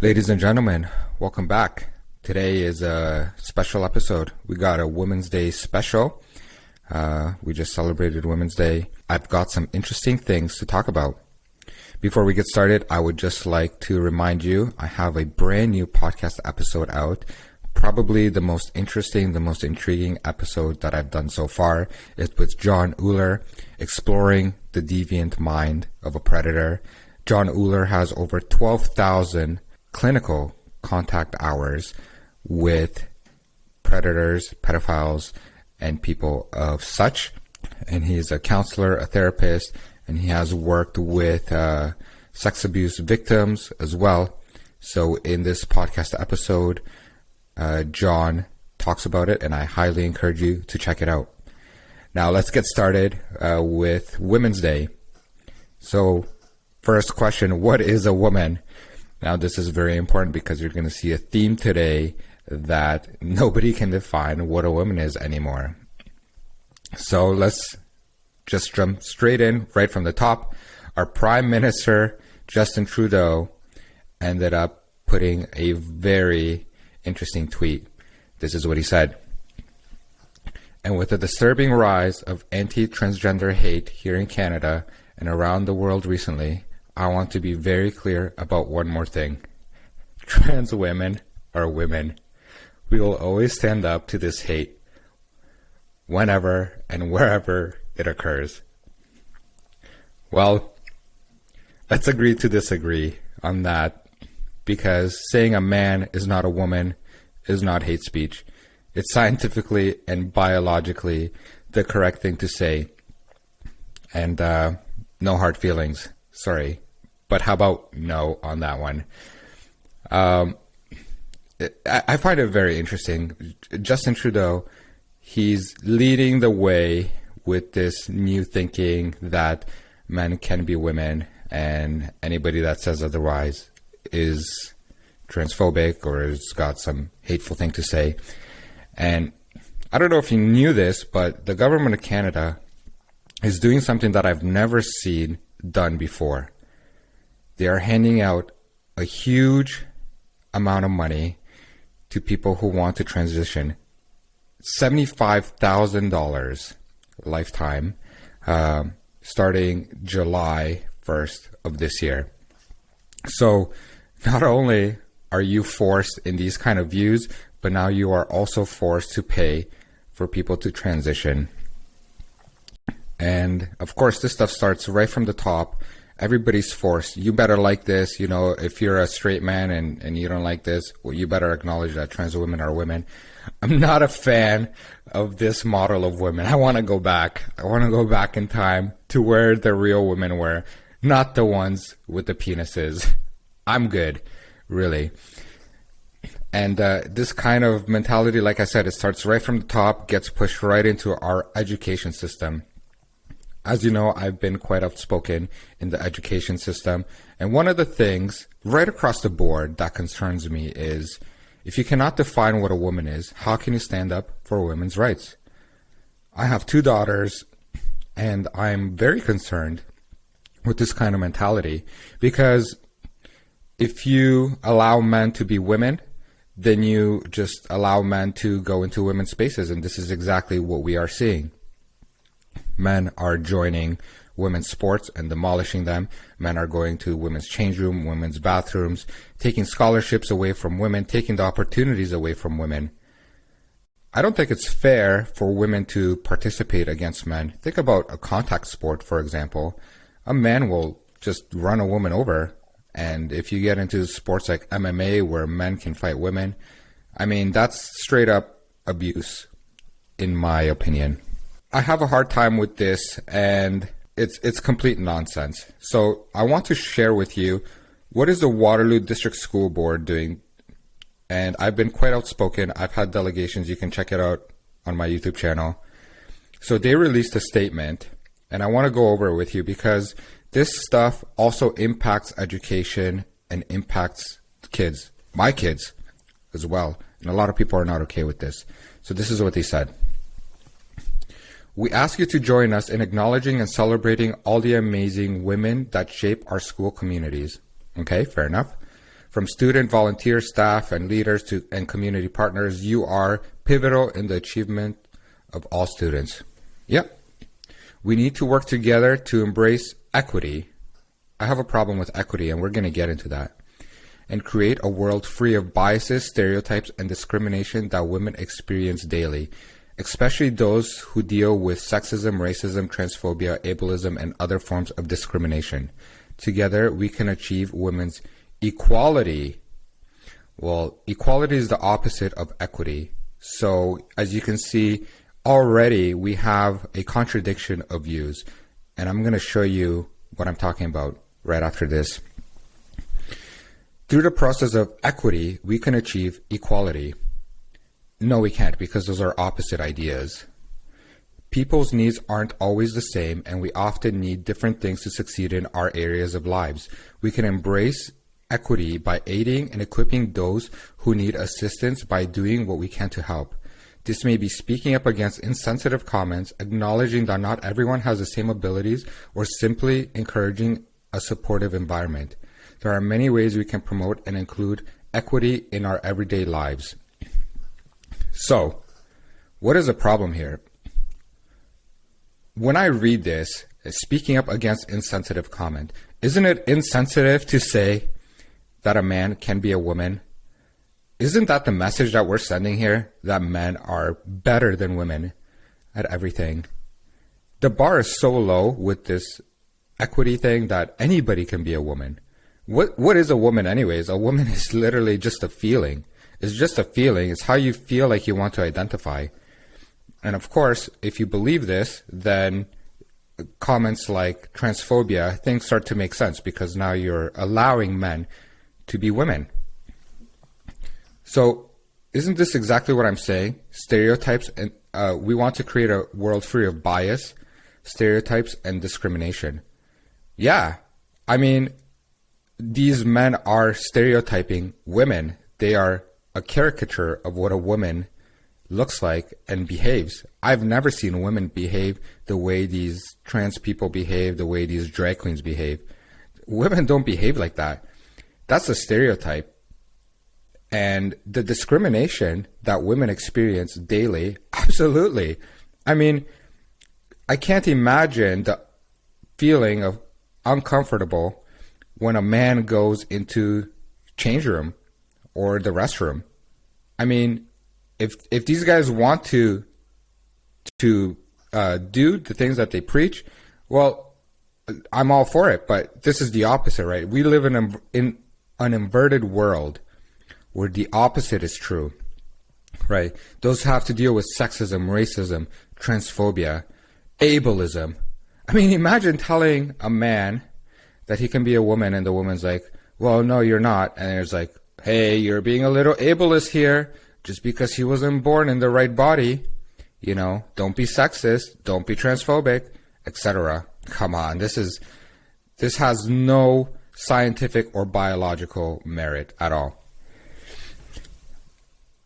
Ladies and gentlemen, welcome back. Today is a special episode. We got a Women's Day special. We just celebrated Women's Day. I've got some interesting things to talk about. Before we get started, I would just like to remind you, I have a brand new podcast episode out. Probably the most interesting, the most intriguing episode that I've done so far. It's with John Uhler, exploring the deviant mind of a predator. John Uhler has over 12,000 clinical contact hours with predators, pedophiles, and people of such. And he's a counselor, a therapist, and he has worked with sex abuse victims as well. So in this podcast episode, John talks about it, and I highly encourage you to check it out. Now let's get started with Women's Day. So first question, what is a woman? Now this is very important because you're going to see a theme today that nobody can define what a woman is anymore. So let's just jump straight in right from the top. Our Prime Minister, Justin Trudeau, ended up putting a very interesting tweet. This is what he said. And with the disturbing rise of anti-transgender hate here in Canada and around the world recently, I want to be very clear about one more thing. Trans women are women. We will always stand up to this hate whenever and wherever it occurs. Well, let's agree to disagree on that, because saying a man is not a woman is not hate speech. It's scientifically and biologically the correct thing to say. And no hard feelings. Sorry. But how about no on that one? I find it very interesting. Justin Trudeau, he's leading the way with this new thinking that men can be women, and anybody that says otherwise is transphobic or has got some hateful thing to say. And I don't know if you knew this, but the government of Canada is doing something that I've never seen done before. They are handing out a huge amount of money to people who want to transition. $75,000 lifetime, starting July 1st of this year. So not only are you forced in these kind of views, but now you are also forced to pay for people to transition. And of course, this stuff starts right from the top. Everybody's forced. You better like this. You know, if you're a straight man and you don't like this, well, you better acknowledge that trans women are women. I'm not a fan of this model of women. I want to go back. I want to go back in time to where the real women were, not the ones with the penises. I'm good, really. And this kind of mentality, like I said, it starts right from the top, gets pushed right into our education system. As you know, I've been quite outspoken in the education system. And one of the things right across the board that concerns me is, if you cannot define what a woman is, how can you stand up for women's rights? I have 2 daughters, and I'm very concerned with this kind of mentality, because if you allow men to be women, then you just allow men to go into women's spaces, and this is exactly what we are seeing. Men are joining women's sports and demolishing them. Men are going to women's change room, women's bathrooms, taking scholarships away from women, taking the opportunities away from women. I don't think it's fair for women to participate against men. Think about a contact sport, for example. A man will just run a woman over. And if you get into sports like MMA where men can fight women, I mean, that's straight up abuse, in my opinion. I have a hard time with this, and it's complete nonsense. So I want to share with you, what is the Waterloo District School Board doing? And I've been quite outspoken. I've had delegations. You can check it out on my YouTube channel. So they released a statement, and I want to go over it with you because this stuff also impacts education and impacts kids, my kids as well. And a lot of people are not okay with this. So this is what they said. We ask you to join us in acknowledging and celebrating all the amazing women that shape our school communities. Okay, fair enough. From student, volunteer, staff, and leaders and community partners, you are pivotal in the achievement of all students. Yep. We need to work together to embrace equity. I have a problem with equity, and we're going to get into that. And create a world free of biases, stereotypes, and discrimination that women experience daily, especially those who deal with sexism, racism, transphobia, ableism, and other forms of discrimination. Together, we can achieve women's equality. Well, equality is the opposite of equity. So, as you can see, already we have a contradiction of views. And I'm going to show you what I'm talking about right after this. Through the process of equity, we can achieve equality. No, we can't, because those are opposite ideas. People's needs aren't always the same, and we often need different things to succeed in our areas of lives. We can embrace equity by aiding and equipping those who need assistance by doing what we can to help. This may be speaking up against insensitive comments, acknowledging that not everyone has the same abilities, or simply encouraging a supportive environment. There are many ways we can promote and include equity in our everyday lives. So, what is the problem here? When I read this, speaking up against insensitive comment, isn't it insensitive to say that a man can be a woman? Isn't that the message that we're sending here? That men are better than women at everything. The bar is so low with this equity thing that anybody can be a woman. What is a woman anyways? A woman is literally just a feeling. It's just a feeling. It's how you feel like you want to identify. And of course, if you believe this, then comments like transphobia, things start to make sense, because now you're allowing men to be women. So isn't this exactly what I'm saying? Stereotypes, and we want to create a world free of bias, stereotypes, and discrimination. Yeah, I mean, these men are stereotyping women. They are a caricature of what a woman looks like and behaves. I've never seen women behave the way these trans people behave, the way these drag queens behave. Women don't behave like that. That's a stereotype. And the discrimination that women experience daily, absolutely. I mean, I can't imagine the feeling of uncomfortable when a man goes into change room or the restroom. I mean, if these guys want to do the things that they preach, well, I'm all for it. But this is the opposite, right? We live in an inverted world where the opposite is true, right? Those have to deal with sexism, racism, transphobia, ableism. I mean, imagine telling a man that he can be a woman, and the woman's like, well, no, you're not. And it's like, hey, you're being a little ableist here just because he wasn't born in the right body. You know, don't be sexist, don't be transphobic, etc. Come on, this has no scientific or biological merit at all.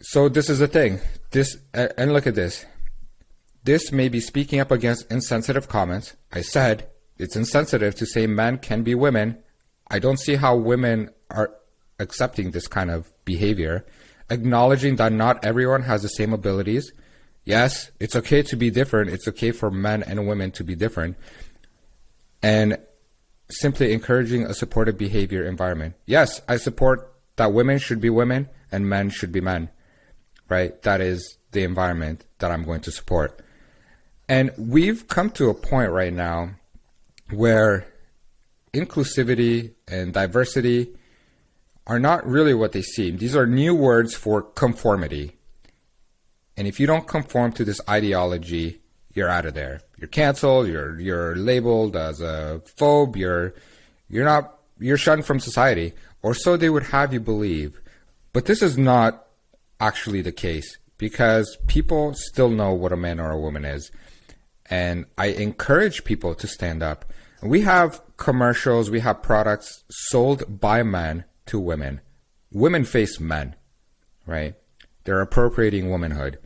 So this is the thing. And look at this. This may be speaking up against insensitive comments. I said it's insensitive to say men can be women. I don't see how women are accepting this kind of behavior. Acknowledging that not everyone has the same abilities. Yes, it's okay to be different. It's okay for men and women to be different. And simply encouraging a supportive behavior environment. Yes, I support that women should be women and men should be men. Right? That is the environment that I'm going to support. And we've come to a point right now where inclusivity and diversity are not really what they seem. These are new words for conformity. And if you don't conform to this ideology, you're out of there. You're canceled, you're labeled as a phobe, you're shunned from society, or so they would have you believe. But this is not actually the case, because people still know what a man or a woman is. And I encourage people to stand up. We have commercials, we have products sold by men to women. Women face men, right? They're appropriating womanhood.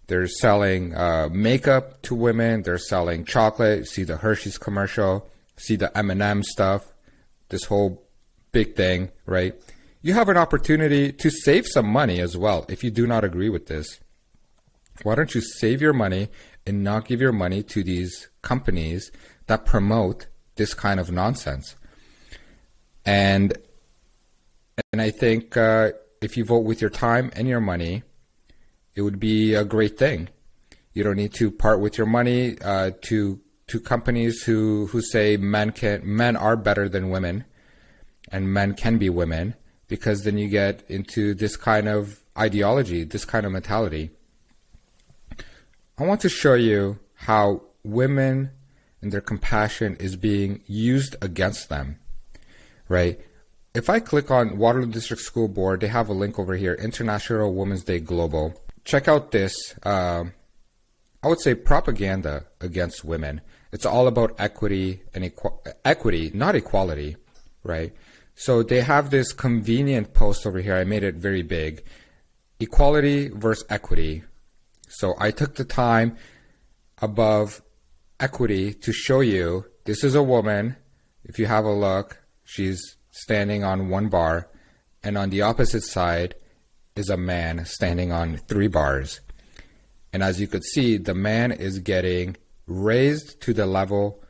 They're selling makeup to women. They're selling chocolate. See the Hershey's commercial. See the M&M stuff. This whole big thing, right? you have an opportunity to save some money as well. If you do not agree with this, why don't you save your money and not give your money to these companies that promote this kind of nonsense? And I think if you vote with your time and your money, it would be a great thing. You don't need to part with your money to companies who say men are better than women and men can be women, because then you get into this kind of ideology, this kind of mentality. I want to show you how women and their compassion is being used against them, right? If I click on Waterloo District School Board, they have a link over here, International Women's Day Global. Check out this, I would say, propaganda against women. It's all about equity and equity, not equality, right? So they have this convenient post over here. I made it very big. Equality versus equity. So I took the time above equity to show you this is a woman. If you have a look, she's standing on one bar, and on the opposite side is a man standing on 3 bars. And as you could see, the man is getting raised to the level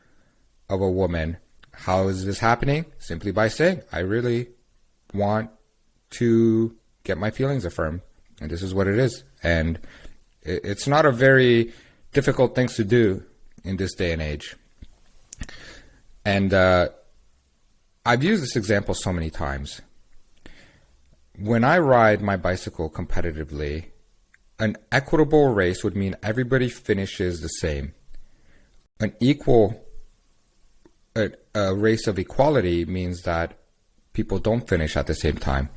of a woman. How is this happening? Simply by saying, I really want to get my feelings affirmed, and this is what it is. And it's not a very difficult thing to do in this day and age. And I've used this example so many times. When I ride my bicycle competitively, an equitable race would mean everybody finishes the same. An equal a race of equality means that people don't finish at the same time,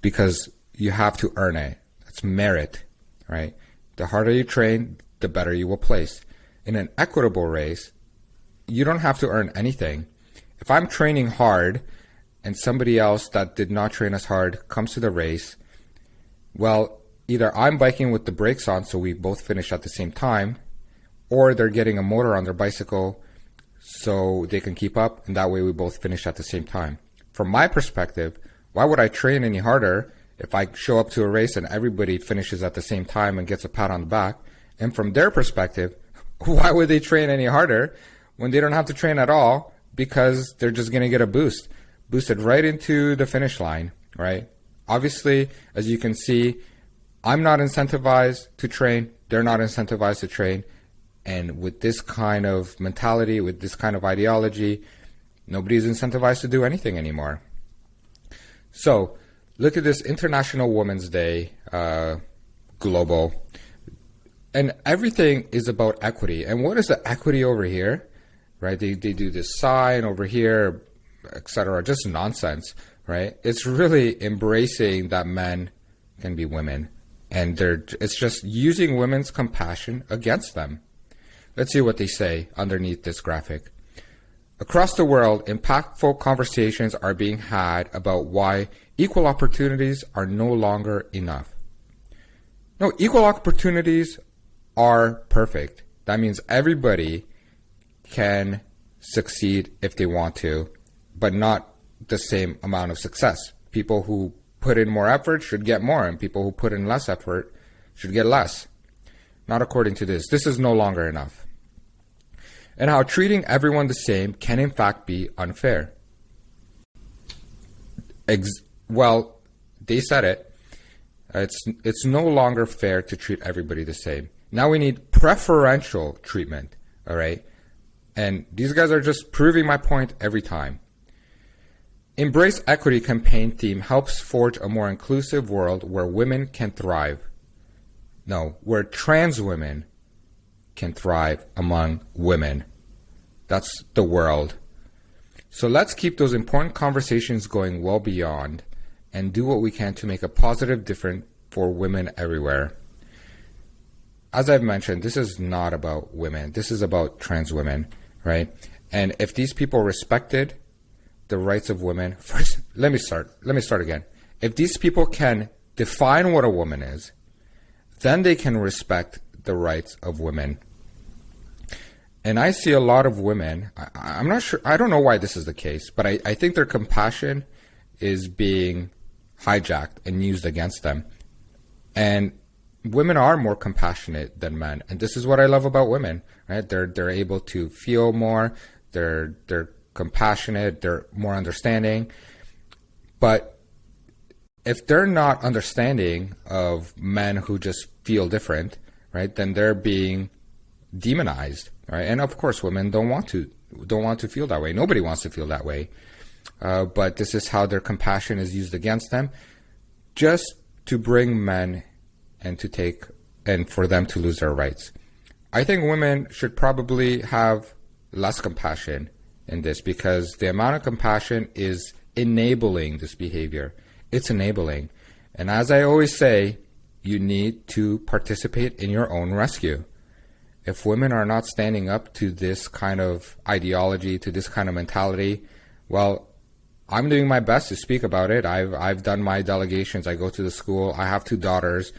because you have to earn it. That's merit, right? The harder you train, the better you will place. In an equitable race, you don't have to earn anything. If I'm training hard and somebody else that did not train as hard comes to the race, well, either I'm biking with the brakes on so we both finish at the same time, or they're getting a motor on their bicycle so they can keep up, and that way we both finish at the same time. From my perspective, why would I train any harder if I show up to a race and everybody finishes at the same time and gets a pat on the back? And from their perspective, why would they train any harder when they don't have to train at all, because they're just going to get a boosted right into the finish line, right? Obviously, as you can see, I'm not incentivized to train. They're not incentivized to train. And with this kind of mentality, with this kind of ideology, nobody's incentivized to do anything anymore. So look at this International Women's Day global. And everything is about equity. And what is the equity over here? Right? They do this sign over here, etc. Just nonsense, right? It's really embracing that men can be women. And it's just using women's compassion against them. Let's see what they say underneath this graphic. Across the world, impactful conversations are being had about why equal opportunities are no longer enough. No, equal opportunities are perfect. That means everybody can succeed if they want to, but not the same amount of success. People who put in more effort should get more, and people who put in less effort should get less. Not according to this. This is no longer enough. And how treating everyone the same can in fact be unfair. Well, they said it. It's no longer fair to treat everybody the same. Now we need preferential treatment, all right? And these guys are just proving my point every time. Embrace Equity campaign theme helps forge a more inclusive world where women can thrive. No, where trans women can thrive among women. That's the world. So let's keep those important conversations going well beyond and do what we can to make a positive difference for women everywhere. As I've mentioned, this is not about women. This is about trans women, right? And if these people respected the rights of women, first, let me start again. If these people can define what a woman is, then they can respect the rights of women. And I see a lot of women, I'm not sure, I don't know why this is the case, but I think their compassion is being hijacked and used against them. And women are more compassionate than men, and this is what I love about women, right? They're able to feel more, they're compassionate, they're more understanding. But if they're not understanding of men who just feel different, right, then they're being demonized, right? And of course, women don't want to feel that way. Nobody wants to feel that way. But this is how their compassion is used against them, just to bring men and for them to lose their rights. I think women should probably have less compassion in this, because the amount of compassion is enabling this behavior. It's enabling. And as I always say, you need to participate in your own rescue. If women are not standing up to this kind of ideology, to this kind of mentality, well, I'm doing my best to speak about it. I've done my delegations. I go to the school. I have 2 daughters.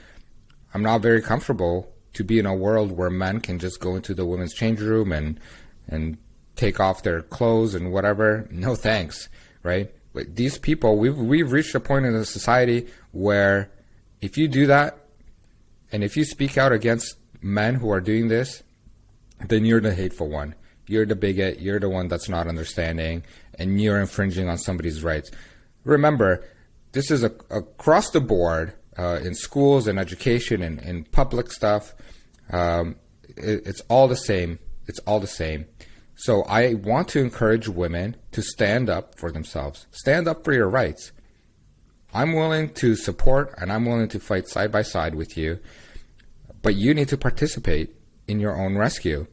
I'm not very comfortable to be in a world where men can just go into the women's change room and take off their clothes and whatever. No thanks, right? But these people, we've reached a point in the society where if you do that, and if you speak out against men who are doing this, then you're the hateful one. You're the bigot. You're the one that's not understanding, and you're infringing on somebody's rights. Remember, this is across the board, in schools and education and in public stuff. It's all the same. It's all the same. So I want to encourage women to stand up for themselves. Stand up for your rights. I'm willing to support and I'm willing to fight side by side with you, but you need to participate in your own rescue.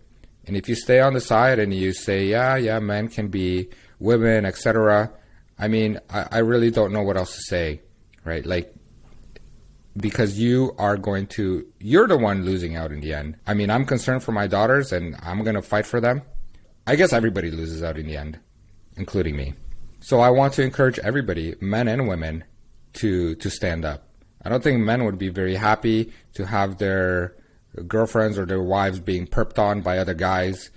And if you stay on the side and you say, yeah, men can be women, etc., I mean, I really don't know what else to say, right? Like, because you're the one losing out in the end. I mean, I'm concerned for my daughters and I'm going to fight for them. I guess everybody loses out in the end, including me. So I want to encourage everybody, men and women, to stand up. I don't think men would be very happy to have their girlfriends or their wives being perped on by other guys.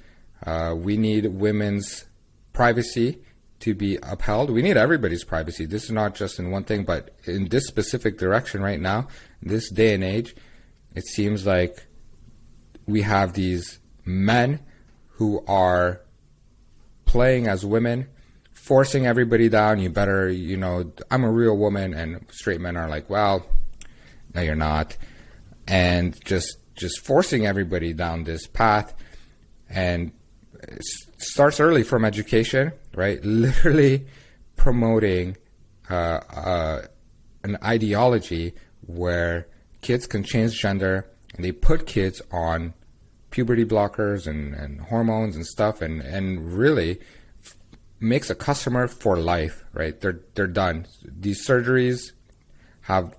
We need women's privacy to be upheld. We need everybody's privacy. This is not just in one thing, but in this specific direction right now, this day and age, it seems like we have these men who are playing as women, forcing everybody down. You better, I'm a real woman, and straight men are like, well, no, you're not. And just forcing everybody down this path. And it starts early from education, right? Literally promoting an ideology where kids can change gender, and they put kids on puberty blockers and hormones and stuff, and really makes a customer for life, right? They're done. These surgeries have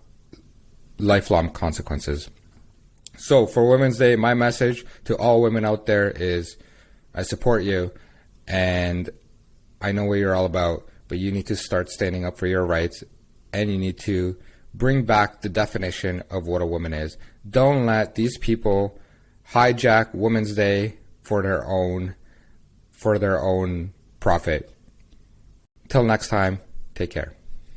lifelong consequences. So for Women's Day, my message to all women out there is, I support you, and I know what you're all about, but you need to start standing up for your rights, and you need to bring back the definition of what a woman is. Don't let these people hijack Women's Day for their own profit. Till next time, take care.